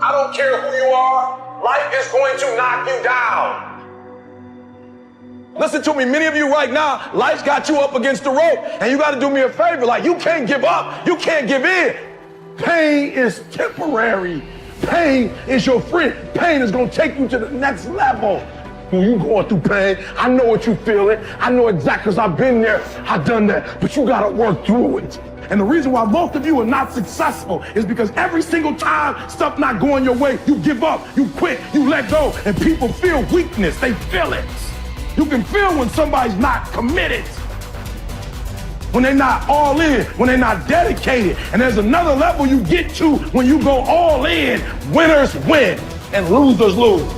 I don't care who you are, life is going to knock you down. Listen to me, many of you right now, life's got you up against the rope, and you got to do me a favor. Like, you can't give up, you can't give in. Pain is temporary. Pain is your friend. Pain is going to take you to the next level. When you going through pain, I know what you feeling. I know exactly, because I've been there, I've done that, but you got to work through it. And the reason why most of you are not successful is because every single time stuff not going your way, you give up, you quit, you let go, and people feel weakness. They feel it. You can feel when somebody's not committed, when they're not all in, when they're not dedicated. And there's another level you get to when you go all in. Winners win and losers lose.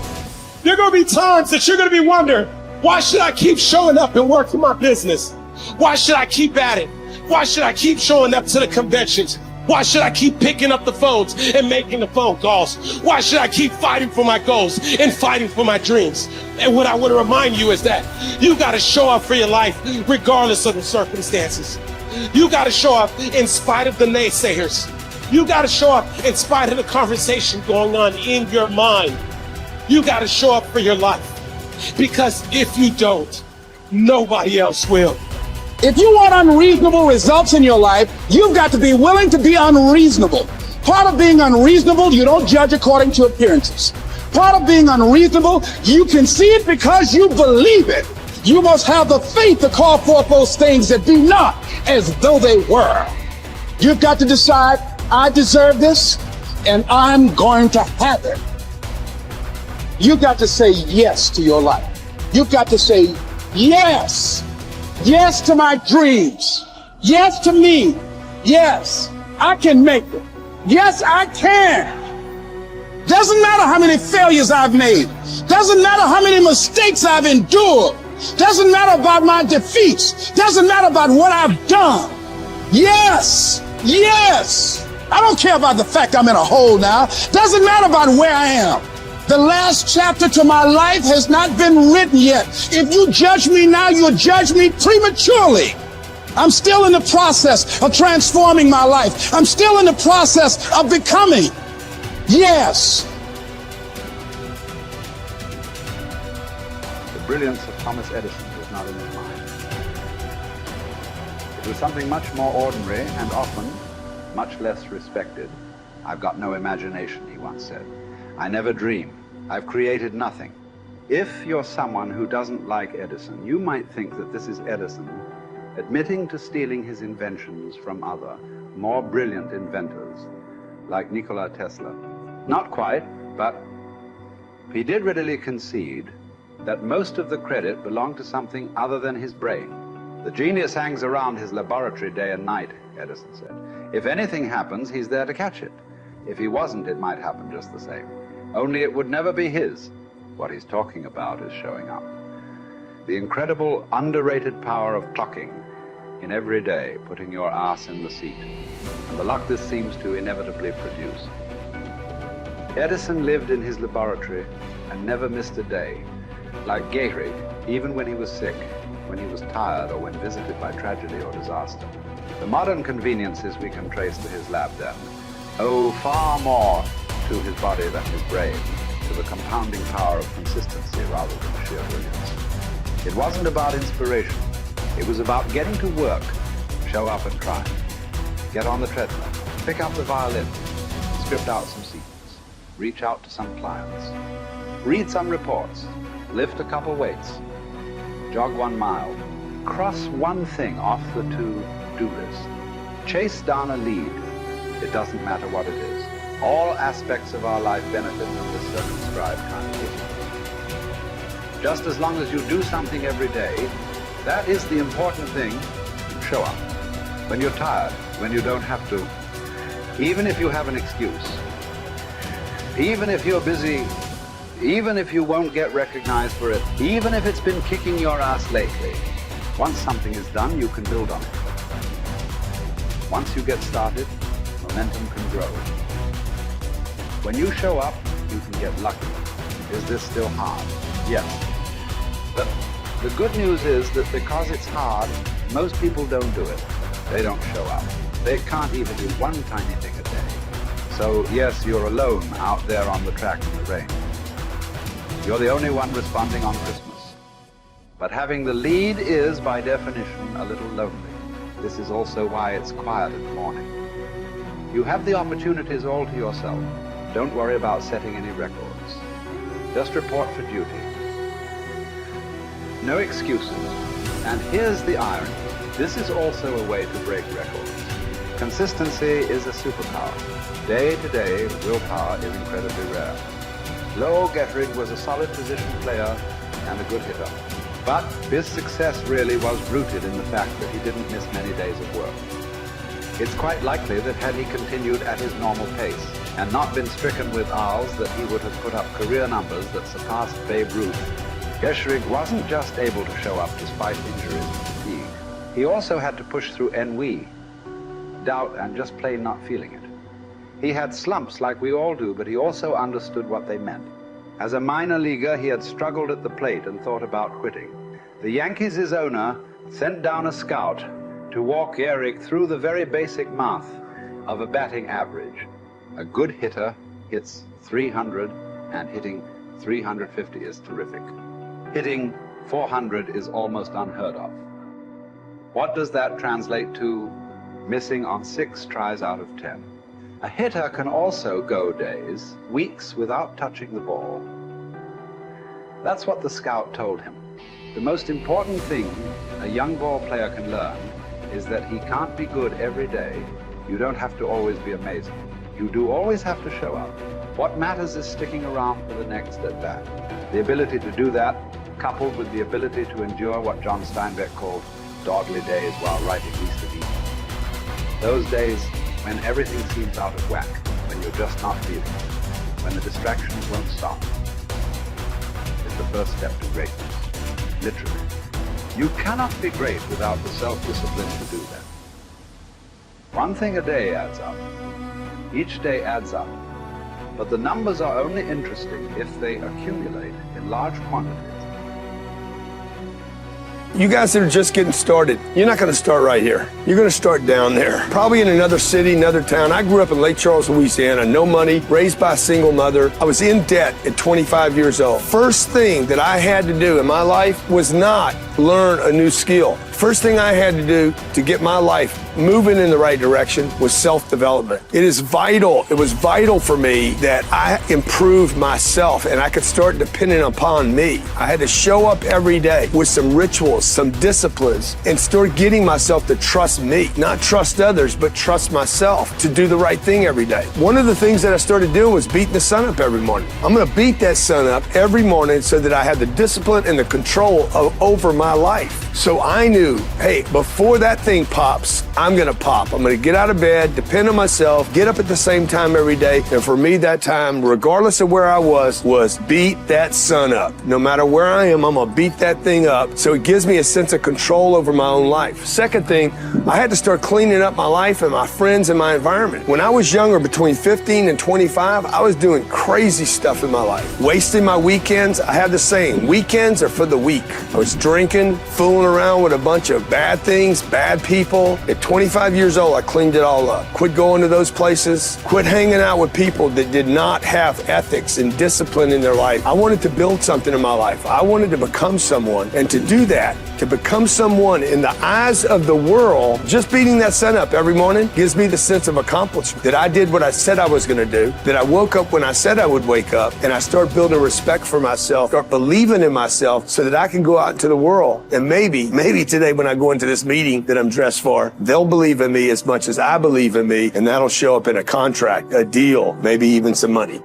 There are going to be times that you're going to be wondering, why should I keep showing up and working my business? Why should I keep at it? Why should I keep showing up to the conventions? Why should I keep picking up the phones and making the phone calls? Why should I keep fighting for my goals and fighting for my dreams? And what I want to remind you is that you got to show up for your life regardless of the circumstances. You got to show up in spite of the naysayers. You got to show up in spite of the conversation going on in your mind. You got to show up for your life, because if you don't, nobody else will. If you want unreasonable results in your life, you've got to be willing to be unreasonable. Part of being unreasonable, you don't judge according to appearances. Part of being unreasonable, you can see it because you believe it. You must have the faith to call forth those things that be not as though they were. You've got to decide, I deserve this, and I'm going to have it. You've got to say yes to your life. You've got to say yes. Yes to my dreams. Yes to me. Yes, I can make it. Yes, I can. Doesn't matter how many failures I've made. Doesn't matter how many mistakes I've endured. Doesn't matter about my defeats. Doesn't matter about what I've done. Yes, yes. I don't care about the fact I'm in a hole now. Doesn't matter about where I am. The last chapter to my life has not been written yet. If you judge me now, you'll judge me prematurely. I'm still in the process of transforming my life. I'm still in the process of becoming. Yes. The brilliance of Thomas Edison was not in his mind. It was something much more ordinary and often much less respected. I've got no imagination, he once said. I never dream. I've created nothing. If you're someone who doesn't like Edison, you might think that this is Edison admitting to stealing his inventions from other, more brilliant inventors, like Nikola Tesla. Not quite, but he did readily concede that most of the credit belonged to something other than his brain. The genius hangs around his laboratory day and night, Edison said. If anything happens, he's there to catch it. If he wasn't, it might happen just the same. Only it would never be his. What he's talking about is showing up. The incredible, underrated power of clocking in every day, putting your ass in the seat, and the luck this seems to inevitably produce. Edison lived in his laboratory and never missed a day. Like Gehrig, even when he was sick, when he was tired, or when visited by tragedy or disaster. The modern conveniences we can trace to his lab then owe far more to his body than his brain, to the compounding power of consistency rather than sheer brilliance. It wasn't about inspiration. It was about getting to work, show up and try. Get on the treadmill, pick up the violin, script out some sequence, reach out to some clients, read some reports, lift a couple weights, jog 1 mile, cross one thing off the to-do list, chase down a lead. It doesn't matter what it is. All aspects of our life benefit from this circumscribed kind of thinking. Just as long as you do something every day, that is the important thing. Show up. When you're tired, when you don't have to, even if you have an excuse, even if you're busy, even if you won't get recognized for it, even if it's been kicking your ass lately, once something is done, you can build on it. Once you get started, momentum can grow. When you show up, you can get lucky. Is this still hard? Yes. But the good news is that because it's hard, most people don't do it. They don't show up. They can't even do one tiny thing a day. So yes, you're alone out there on the track in the rain. You're the only one responding on Christmas. But having the lead is, by definition, a little lonely. This is also why it's quiet in the morning. You have the opportunities all to yourself. Don't worry about setting any records. Just report for duty. No excuses. And here's the irony. This is also a way to break records. Consistency is a superpower. Day to day, willpower is incredibly rare. Lowell Gettrig was a solid position player and a good hitter. But his success really was rooted in the fact that he didn't miss many days of work. It's quite likely that had he continued at his normal pace and not been stricken with R's, that he would have put up career numbers that surpassed Babe Ruth. Gettrig wasn't just able to show up despite injuries and fatigue. He also had to push through ennui, doubt, and just plain not feeling it. He had slumps like we all do, but he also understood what they meant. As a minor leaguer, he had struggled at the plate and thought about quitting. The Yankees' owner sent down a scout to walk Gehrig through the very basic math of a batting average. A good hitter hits 300, and hitting 350 is terrific. Hitting 400 is almost unheard of. What does that translate to? Missing on 6 tries out of 10. A hitter can also go days, weeks without touching the ball. That's what the scout told him. The most important thing a young ball player can learn is that he can't be good every day. You don't have to always be amazing. You do always have to show up. What matters is sticking around for the next at bat. The ability to do that, coupled with the ability to endure what John Steinbeck called dogly days while writing East of Eden. Those days when everything seems out of whack, when you're just not feeling it, when the distractions won't stop, is the first step to greatness. Literally. You cannot be great without the self-discipline to do that. One thing a day adds up. Each day adds up. But the numbers are only interesting if they accumulate in large quantities. You guys that are just getting started, you're not going to start right here. You're going to start down there, probably in another city, another town. I grew up in Lake Charles, Louisiana, no money, raised by a single mother. I was in debt at 25 years old. First thing that I had to do in my life was not learn a new skill. First thing I had to do to get my life moving in the right direction was self-development. It is vital. It was vital for me that I improved myself and I could start depending upon me. I had to show up every day with some rituals, some disciplines, and start getting myself to trust me, not trust others, but trust myself to do the right thing every day. One of the things that I started doing was beating the sun up every morning. I'm going to beat that sun up every morning so that I have the discipline and the control over my life. So I knew, hey, before that thing pops, I'm going to pop. I'm going to get out of bed, depend on myself, get up at the same time every day. And for me, that time, regardless of where I was beat that sun up. No matter where I am, I'm going to beat that thing up. So it gives me a sense of control over my own life. Second thing, I had to start cleaning up my life and my friends and my environment. When I was younger, between 15 and 25, I was doing crazy stuff in my life. Wasting my weekends. I have the saying, weekends are for the weak. I was drinking, fooling around with a bunch of bad things, bad people. At 25 years old, I cleaned it all up. Quit going to those places. Quit hanging out with people that did not have ethics and discipline in their life. I wanted to build something in my life. I wanted to become someone. And to do that, to become someone in the eyes of the world, just beating that sun up every morning gives me the sense of accomplishment that I did what I said I was going to do, that I woke up when I said I would wake up, and I start building respect for myself, start believing in myself so that I can go out into the world. And maybe today when I go into this meeting that I'm dressed for, they'll believe in me as much as I believe in me, and that'll show up in a contract, a deal, maybe even some money.